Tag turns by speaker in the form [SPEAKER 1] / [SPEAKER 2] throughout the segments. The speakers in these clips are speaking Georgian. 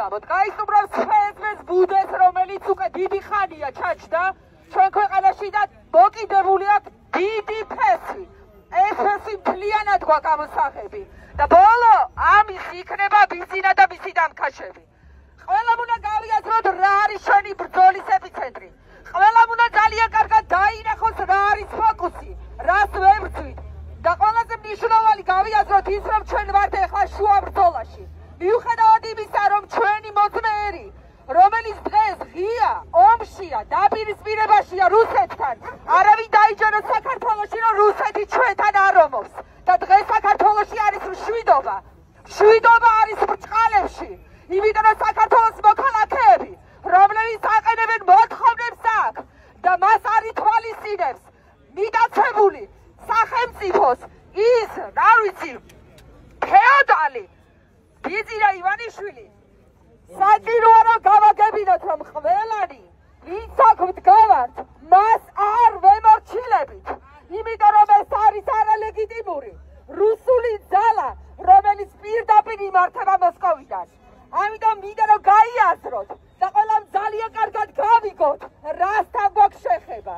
[SPEAKER 1] გამოდ. გაისუბრავს ფესვეს ბუდეს, რომელიც უკვე დიდი ხანია ჩაჯდა ჩვენ ქვეყანაში და მოკიდებული აქვს დიდი ფესი. ეს ფესი მთლიანად გვაქვს ამოსახები და ბოლო ამის იქნება ბიზინა და მისი დამქაშები. ყველამ უნდა გავიაზროთ რა არის ჩვენი ბრძოლის ეპიცენტრი. ყველამ უნდა ძალიან კარგად დაინახოს რა არის ფოკუსი, რას ვებრძვით და ყველაზე მნიშვნელოვანი გავიაზროთ ის, რომ ჩვენ ვართ ახლა შუა ბრძოლაში. მიუხედავად იმისა, რომ ჩვენი მოძმეერი, რომელიც დღეს ღია ომშია, დაპირისპირებაშია რუსეთთან, არავინ დაიჯეროს საქართველოში, რომ რუსეთი ჩვენთან არ ომობს და დღეს საქართველოში არის მშვიდობა. მშვიდობა არის ბრჭყალებში. იმიტომ რომ საქართველოს მოქალაქეები, რომლებიც აყენებენ მოთხოვნებს აქ და მას არ ითვალისწინებს მიტაცებული სახელმწიფოს ის, რა ვიცი, ფეოდალი ბიზინა ივანიშვილი. საჭიროა რომ გავაგებინოთ, რომ ყველანი ვინც აქ ვდგავართ, მას არ ვემორჩილებით, იმიტომ რომ ეს არის არალეგიტიმური რუსული ძალა, რომელიც პირდაპირ იმართება მოსკოვიდან. ამიტომ მინდა რომ გაიაზროთ და ყველამ ძალიან კარგად გავიგოთ, რასთან გვაქვს შეხება.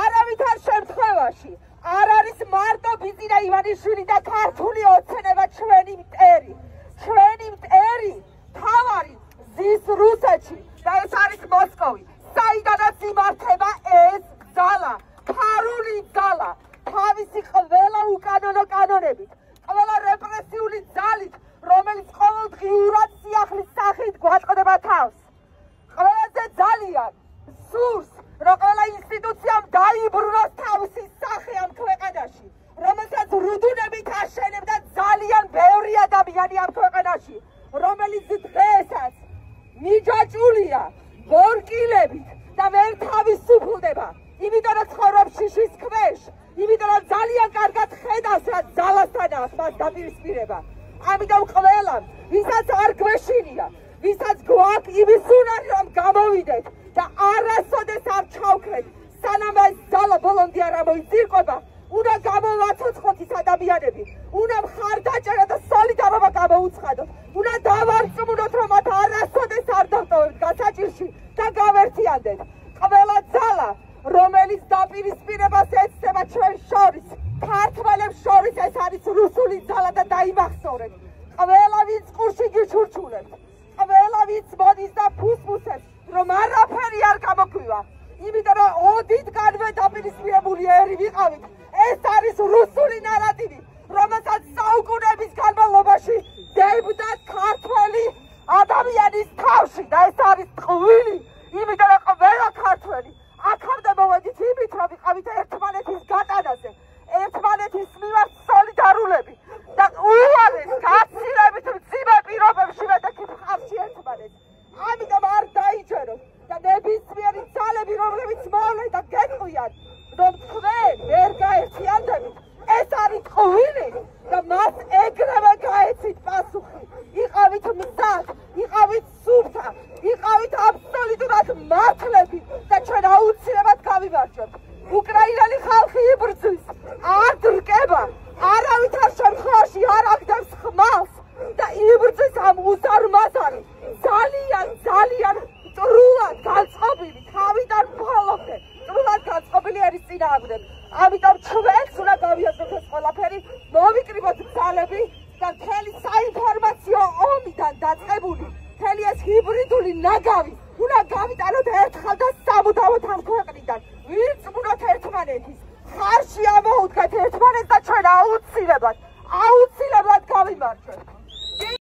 [SPEAKER 1] არავითარ შემთხვევაში არ არის მარტო ბიზინა ივანიშვილი და ქართული ოცნება ჩვენი მტერი. ჩვენი მტერი თავარი ზის რუსეთში და ეს არის მოსკოვი. საიდანაც იმართება ეს ძალა, ფარული ძალა, თავისი ყველა უკანონო კანონებით, ყველა რეპრესიული ძალით, რომელიც ყოველდღიურად სიახლის სახით გვაწყდება თავს. ყველაზე ძალიან სურს, რომ ყველა ინსტიტუციამ დაიბრუნოს თავისი სახე ამ ქვეყანაში, რომელსაც რუდუნებით აშენებდა ძალიან ბევრი ადამიანი ამ ქვეყანაში, რომელიც დღესაც მიჯაჭვულია ბორკილებით და ვერ თავისუფლდება, იმიტომ რომ ცხოვრობს შიშის ქვეშ, იმიტომ რომ ძალიან კარგად ხედავს, რა ძალასთან აქვს მას დაპირისპირება. ამიტომ ყველამ, ვისაც არ გვეშინია, ვისაც გვაქვს იმის უნარი, რომ გამოვიდეთ და არასოდეს არ ჩავქრეთ, სანამ ეს ძალა ბოლომდე არ ამოიწირკობა, უნდა გამოვაცოცხლოთ ის ადამიანები, უნდა მხარდაჭერა და სოლიდარობა გამოუცხადოთ, უნდა დავარწმუნოთ, რომ მათ არასოდეს არ დავტოვებთ გასაჭირში და გავერთიანდეთ. ყველა ძალა, რომელიც დაპირისპირებას ეცდება ჩვენ შორის, ქართველებს შორის ეს არის რუსული ძალა და დაიმახსოვრეთ. ყველა ვინც ყურში გიჩურჩულებს, ყველა ვინც მოდის და ფუსფუსებს, რომ არაფერი არ გამოგვივა, იმიტომ რომ ოდითგანვე დაპირისპირებული ერი ვიყავით. ეს არის რუსული ნარატივი, რომელსაც საუკუნეების განმავლობაში დებდა ქართველი ადამიანის თავში და ეს არის ტყვილი, იმიტომ რომ ყველა ქართველი აქამდე მოვედით იმით, რომ ვიყავით ერთმანეთის გატანაზე, ერთმანეთის მიმართ სოლიდარულები და უვალეს გაცილებით მძიმე პირობებში ვეთქით ხალხში ერთმანეთს. ამიტომ არ დაიჯეროთ და ნებისმიერი ძალები, რომლებიც მოვლენ და გეტყვიან, რომ თქვენ ვერ გაერთიანდებით, ეს არის ტყვილი და მას ეგრევე გაეცით პასუხი. იყავით მზად, იყავით სუფთა, იყავით აბსოლუტურად მართლები და ჩვენ აუცილებლად გავიმარჯვებთ. უკრაინელი ხალხი იბრძვის, არ დრკება, არავითარ შემთხვევაში არ აგდებს ხმალს და იბრძვის ამ უზარმაზარი, ძალიან მტრულად განწყობილი, თავიდან ბოლომდე მტრულად განწყობილი ერის წინააღმდეგ. ამიტომ ჩვენც უნდა გავიაზროთ ეს ყველაფერი, მოვიკრიბოთ ძალები და მთელი საინფორმაციო ომიდან დაწყებული მთელი ეს ჰიბრიდული ნაგავი უნდა გავიტანოთ ერთხელ და სამუდამოდ ამ ქვეყნიდან. ვირწმუნოთ ერთმანეთის, ხარში ამოუდგეთ ერთმანეთს და ჩვენ აუცილებლად გავიმარჯვებთ.